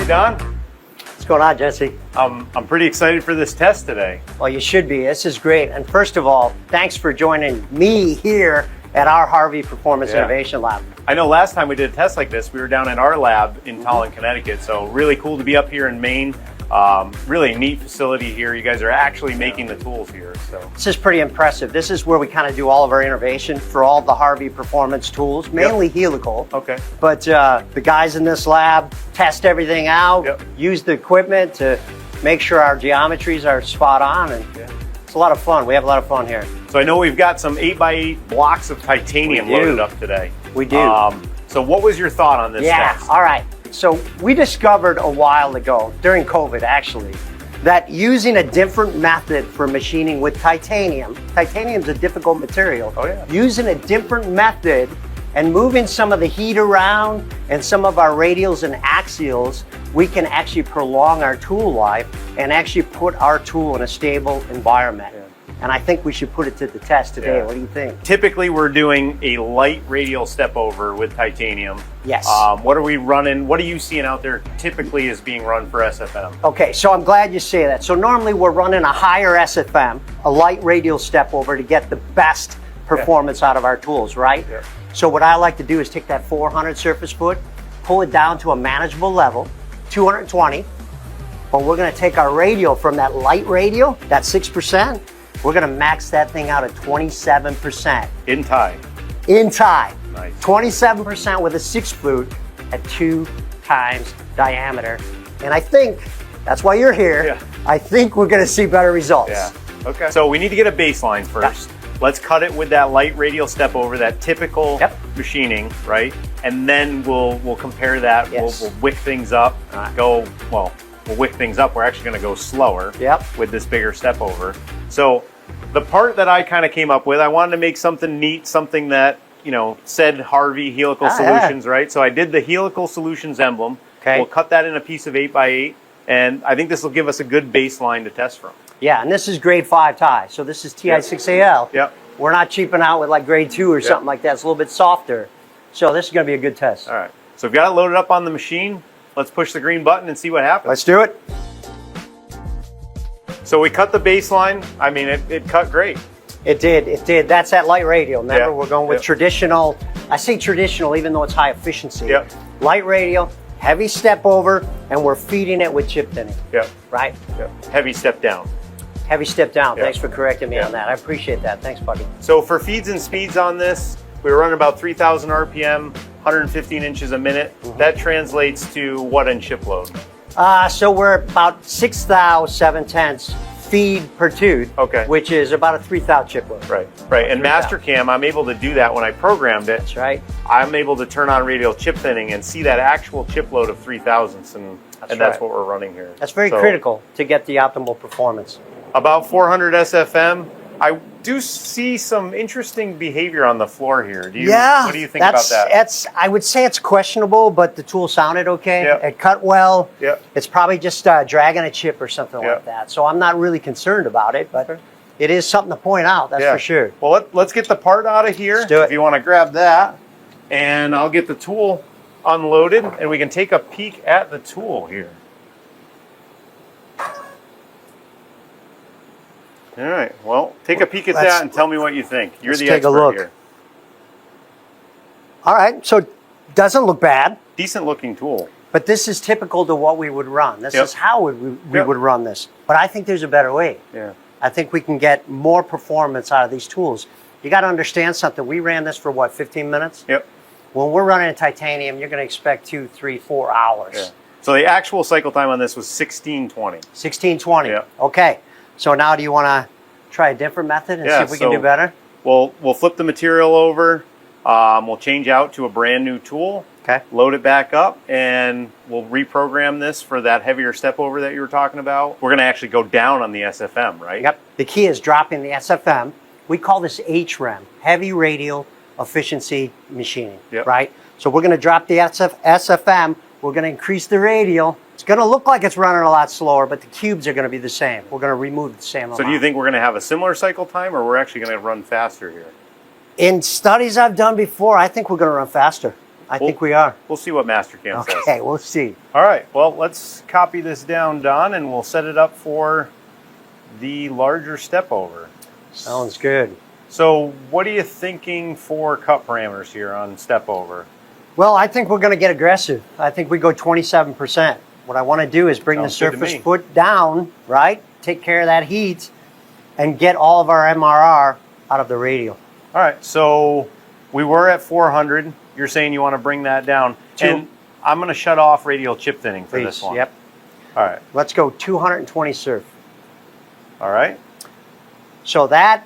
Hey, Don. What's going on, Jesse? I'm pretty excited for this test today. Well, you should be. This is great. And first of all, thanks for joining me here at our Harvey Performance Innovation Lab. I know last time we did a test like this, we were down in our lab in Tallinn, Connecticut. So really cool to be up here in Maine. Really neat facility here. You guys are actually making the tools here. So this is pretty impressive. This is where we kind of do all of our innovation for all the Harvey Performance tools, mainly helical. Okay. But the guys in this lab test everything out, use the equipment to make sure our geometries are spot on, and it's a lot of fun. We have a lot of fun here. So I know we've got some 8x8 blocks of titanium loaded up today. We do. So what was your thought on this test? All right. So we discovered a while ago, during COVID actually, that using a different method for machining with titanium, titanium's a difficult material, using a different method and moving some of the heat around and some of our radials and axials, we can actually prolong our tool life and actually put our tool in a stable environment. And I think we should put it to the test today. What do you think? Typically, we're doing a light radial step over with titanium. Yes. What are we running? What are you seeing out there typically is being run for SFM? Okay, so I'm glad you say that. So normally we're running a higher SFM, a light radial step over to get the best performance out of our tools, right? So what I like to do is take that 400 surface foot, pull it down to a manageable level, 220. But we're gonna take our radial from that light radial, that 6%, we're gonna max that thing out at 27%. In tie. In tie. Nice. 27% with a 6 flute at 2 times diameter. And I think, that's why you're here, I think we're gonna see better results. Okay. So we need to get a baseline first. Let's cut it with that light radial step over, that typical machining, right? And then we'll compare that, we'll wick things up, we'll wick things up, we're actually gonna go slower with this bigger step over. So the part that I kind of came up with, I wanted to make something neat, something that, you know, said Harvey Helical Solutions, right? So I did the Helical Solutions emblem. We'll cut that in a piece of 8x8, and I think this will give us a good baseline to test from. Yeah, and this is grade 5 tie. So this is TI6AL. We're not cheaping out with like grade 2 or something like that. It's a little bit softer. So this is gonna be a good test. All right, so we've got it loaded up on the machine. Let's push the green button and see what happens. Let's do it. So we cut the baseline. I mean, it cut great. It did. That's that light radial. Remember, we're going with traditional. I say traditional even though it's high efficiency. Light radial, heavy step over, and we're feeding it with chip thinning. Right? Heavy step down. Heavy step down. Thanks for correcting me on that. I appreciate that. Thanks, buddy. So for feeds and speeds on this, we were running about 3,000 RPM, 115 inches a minute. That translates to what in chip load? So we're about 6 thou 7/10 feed per tooth, which is about a 3 thou chip load. Right. And Mastercam, I'm able to do that when I programmed it. That's right. I'm able to turn on radial chip thinning and see that actual chip load of 3,000ths, and that's what we're running here. That's very critical to get the optimal performance. About 400 SFM. I do see some interesting behavior on the floor here. What do you think about that? I would say it's questionable, but the tool sounded okay. It cut well. It's probably just dragging a chip or something like that. So I'm not really concerned about it, but it is something to point out, that's for sure. Well, let's get the part out of here. Let's do it. If you want to grab that, and I'll get the tool unloaded, and we can take a peek at the tool here. All right, well, take a peek at that and tell me what you think. You're the expert here. All right, so it doesn't look bad. Decent looking tool. But this is typical to what we would run. This is how we would run this. But I think there's a better way. I think we can get more performance out of these tools. You got to understand something. We ran this for what, 15 minutes? When we're running in titanium, you're going to expect 2, 3, 4 hours. So the actual cycle time on this was 1620. 1620. Okay. So now do you want to try a different method and see if we can do better? We'll flip the material over. We'll change out to a brand new tool. Load it back up, and we'll reprogram this for that heavier step over that you were talking about. We're going to actually go down on the SFM, right? The key is dropping the SFM. We call this HREM, heavy radial efficiency machining, right? So we're going to drop the SFM. We're going to increase the radial. It's going to look like it's running a lot slower, but the cubes are going to be the same. We're going to remove the same amount. So do you think we're going to have a similar cycle time, or we're actually going to run faster here? In studies I've done before, I think we're going to run faster. I think we are. We'll see what Mastercam says. Okay, we'll see. All right, well, let's copy this down, Don, and we'll set it up for the larger step over. Sounds good. So what are you thinking for cut parameters here on step over? Well, I think we're going to get aggressive. I think we go 27%. What I want to do is bring the surface foot down, right? Take care of that heat and get all of our MRR out of the radial. All right, so we were at 400. You're saying you want to bring that down. And I'm going to shut off radial chip thinning for this one. Yep. All right. Let's go 220 surf. All right. So that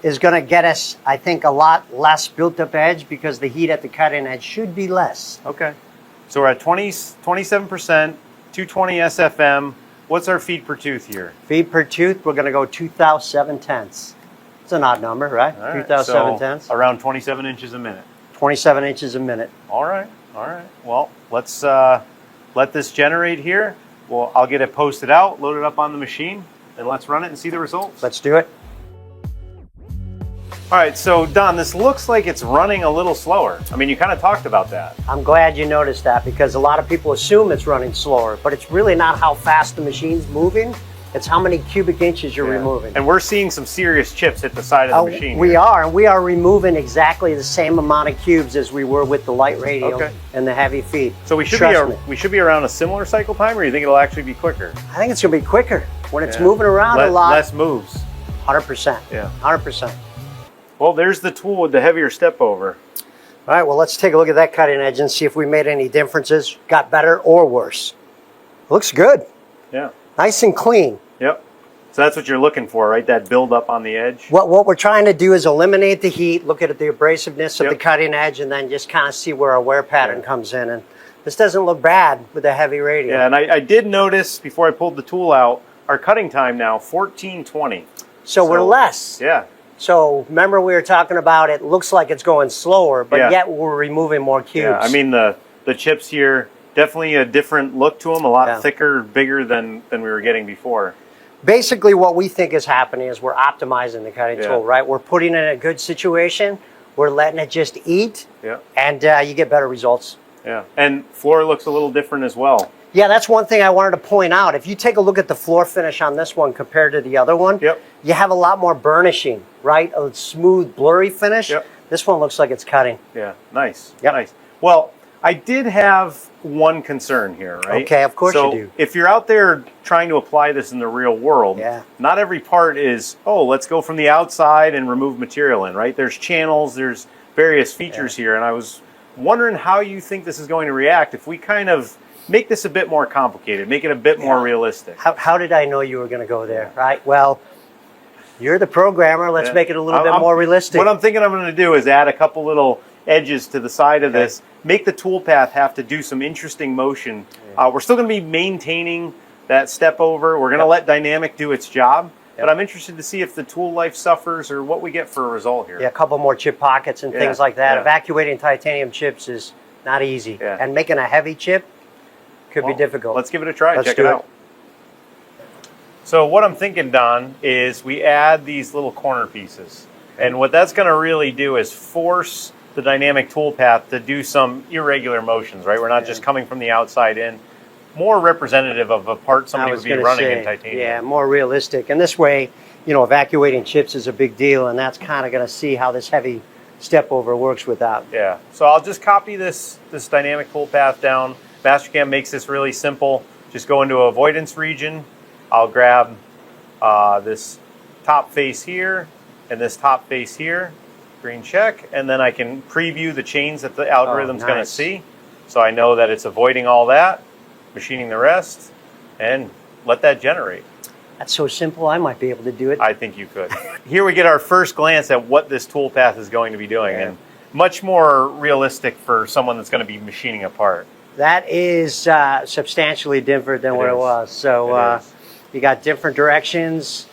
is going to get us, I think, a lot less built-up edge because the heat at the cutting edge should be less. Okay. So we're at 27%, 220 SFM. What's our feet per tooth here? Feet per tooth, we're going to go 2,7/10. It's an odd number, right? All right. 2,7/10. So around 27 inches a minute. 27 inches a minute. All right. All right. Well, let's let this generate here. Well, I'll get it posted out, load it up on the machine, and let's run it and see the results. Let's do it. All right, so Don, this looks like it's running a little slower. I mean, you kind of talked about that. I'm glad you noticed that because a lot of people assume it's running slower, but it's really not how fast the machine's moving. It's how many cubic inches you're removing. And we're seeing some serious chips hit the side of the machine. We are removing exactly the same amount of cubes as we were with the light radial and the heavy feet. So we should be around a similar cycle time, or you think it'll actually be quicker? I think it's going to be quicker when it's moving around a lot. Less moves. 100%. Yeah. 100%. Well, there's the tool with the heavier step over. All right, well, let's take a look at that cutting edge and see if we made any differences, got better or worse. Looks good. Yeah. Nice and clean. Yep. So that's what you're looking for, right? That build up on the edge. What we're trying to do is eliminate the heat, look at the abrasiveness of the cutting edge, and then just kind of see where our wear pattern comes in. And this doesn't look bad with a heavy radial. Yeah, and I did notice before I pulled the tool out, our cutting time now, 14:20. So we're less. Yeah. So remember we were talking about it looks like it's going slower, but yet we're removing more cubes. Yeah, I mean the chips here, definitely a different look to them, a lot thicker, bigger than we were getting before. Basically what we think is happening is we're optimizing the cutting tool, right? We're putting it in a good situation, we're letting it just eat, and you get better results. Yeah, and floor looks a little different as well. Yeah, that's one thing I wanted to point out. If you take a look at the floor finish on this one compared to the other one, you have a lot more burnishing, right? A smooth, blurry finish. This one looks like it's cutting. Yeah, nice. Nice. Well, I did have one concern here, right? Okay, of course you do. If you're out there trying to apply this in the real world, not every part is, oh, let's go from the outside and remove material in, right? There's channels, there's various features here, and I was wondering how you think this is going to react if we kind of make this a bit more complicated, make it a bit more realistic. How did I know you were going to go there, right? Well, you're the programmer. Let's make it a little bit more realistic. What I'm thinking I'm going to do is add a couple little edges to the side of this, make the toolpath have to do some interesting motion. We're still going to be maintaining that step over. We're going to let Dynamic do its job. But I'm interested to see if the tool life suffers or what we get for a result here. Yeah, a couple more chip pockets and things like that. Evacuating titanium chips is not easy. And making a heavy chip could be difficult. Let's give it a try. Check it out. So what I'm thinking, Don, is we add these little corner pieces. And what that's going to really do is force the dynamic toolpath to do some irregular motions, right? We're not just coming from the outside in. More representative of a part somebody would be running in titanium. Yeah, more realistic. And this way, you know, evacuating chips is a big deal, and that's kind of going to see how this heavy step over works with that. Yeah, so I'll just copy this dynamic toolpath down. Mastercam makes this really simple. Just go into avoidance region. I'll grab this top face here and this top face here, green check, and then I can preview the chains that the algorithm's going to see. So I know that it's avoiding all that, machining the rest, and let that generate. That's so simple, I might be able to do it. I think you could. Here we get our first glance at what this toolpath is going to be doing, and much more realistic for someone that's going to be machining a part. That is substantially different than what it was. So you got different directions,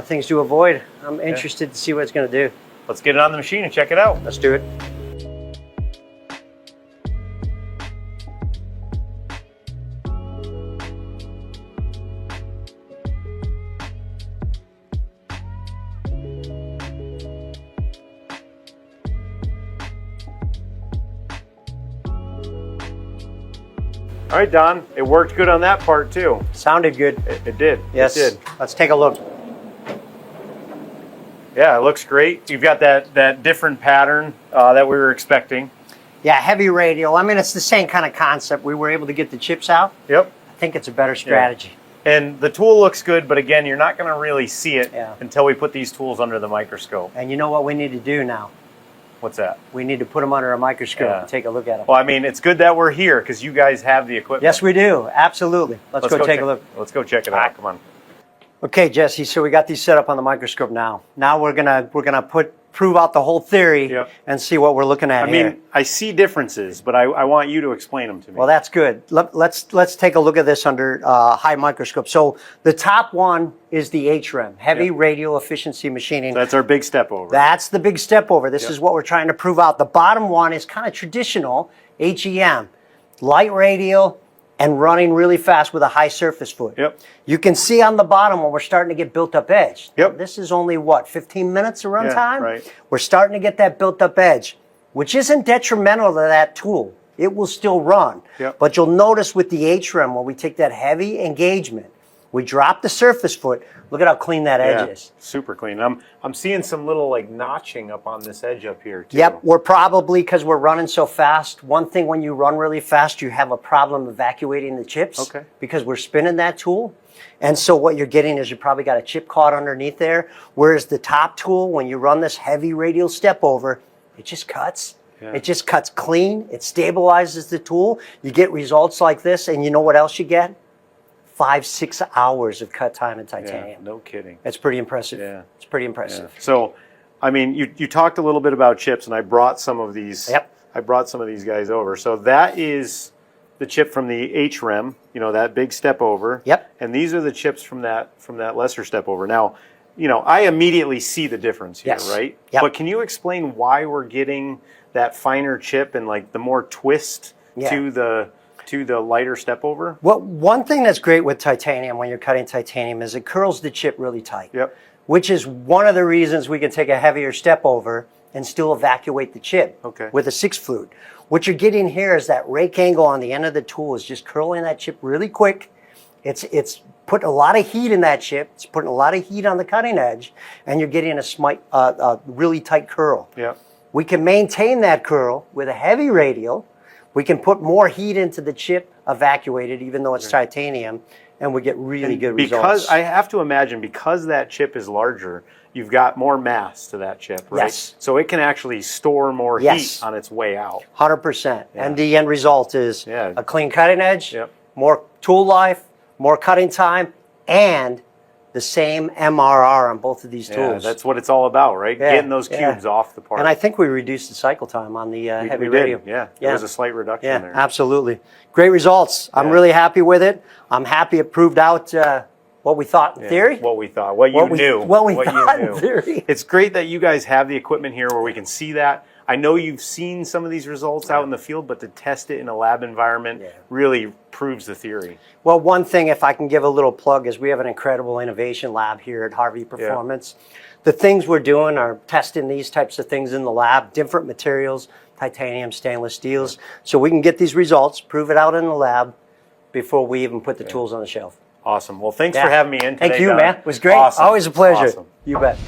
things to avoid. I'm interested to see what it's going to do. Let's get it on the machine and check it out. Let's do it. All right, Don, it worked good on that part too. Sounded good. It did. Yes. It did. Let's take a look. Yeah, it looks great. You've got that different pattern that we were expecting. Yeah, heavy radial. I mean, it's the same kind of concept. We were able to get the chips out. Yep. I think it's a better strategy. Yeah. And the tool looks good, but again, you're not going to really see it Yeah. until we put these tools under the microscope. And you know what we need to do now? What's that? We need to put them under a microscope and take a look at them. Well, I mean, it's good that we're here because you guys have the equipment. Yes, we do. Absolutely. Let's go take a look. Let's go check it out. Come on. Okay, Jesse. So we got these set up on the microscope now. Now we're gonna prove out the whole theory and see what we're looking at here. I mean, I see differences, but I want you to explain them to me. Well, that's good. Let's take a look at this under high microscope. So the top one is the HREM, heavy radial efficiency machining. So that's our big step over. That's the big step over. This is what we're trying to prove out. The bottom one is kind of traditional HEM, light radial and running really fast with a high surface foot. Yep. You can see on the bottom when we're starting to get built up edge. Yep. This is only what, 15 minutes of run time? Right. We're starting to get that built up edge, which isn't detrimental to that tool. It will still run. Yep. But you'll notice with the HREM, when we take that heavy engagement, we drop the surface foot. Look at how clean that edge is. Super clean. I'm seeing some little like notching up on this edge up here too. Yep, we're probably, because we're running so fast, one thing when you run really fast, you have a problem evacuating the chips. Okay. Because we're spinning that tool. And so what you're getting is you probably got a chip caught underneath there. Whereas the top tool, when you run this heavy radial step over, it just cuts. Yeah. It just cuts clean. It stabilizes the tool. You get results like this, and you know what else you get? 5-6 hours of cut time in titanium. Yeah, no kidding. It's pretty impressive. Yeah. It's pretty impressive. Yeah. So, I mean, you talked a little bit about chips, and I brought some of these. Yep. I brought some of these guys over. So that is the chip from the HREM, you know, that big step over. Yep. And these are the chips from that lesser step over. Now, you know, I immediately see the difference here, right? Yep. But can you explain why we're getting that finer chip and like the more twist to the lighter step over? Well, one thing that's great with titanium when you're cutting titanium is it curls the chip really tight. Yep. Which is one of the reasons we can take a heavier step over and still evacuate the chip with a 6 flute. What you're getting here is that rake angle on the end of the tool is just curling that chip really quick. It's putting a lot of heat in that chip. It's putting a lot of heat on the cutting edge, and you're getting a really tight curl. Yeah. We can maintain that curl with a heavy radial. We can put more heat into the chip, evacuated, even though it's titanium, and we get really good results. Because I have to imagine, because that chip is larger, you've got more mass to that chip, right? Yes. So it can actually store more heat on its way out. 100%. And the end result is a clean cutting edge, Yep. more tool life, more cutting time, and the same MRR on both of these tools. Yeah, that's what it's all about, right? Yeah, Getting those cubes off the part. And I think we reduced the cycle time on the heavy we radial. did, yeah. There was a slight reduction there. Absolutely. Great results. I'm really happy with it. I'm happy it proved out what we thought in theory. What we thought, what you knew. What we thought in theory. It's great that you guys have the equipment here where we can see that. I know you've seen some of these results out in the field, but to test it in a lab environment really proves the theory. Well, one thing, if I can give a little plug, is we have an incredible innovation lab here at Harvey Performance. The things we're doing are testing these types of things in the lab, different materials, titanium, stainless steels, so we can get these results, prove it out in the lab before we even put the tools on the shelf. Awesome. Well, thanks for having me in today. Thank you, Don. man. It was great. Awesome. Always a pleasure. Awesome. You bet.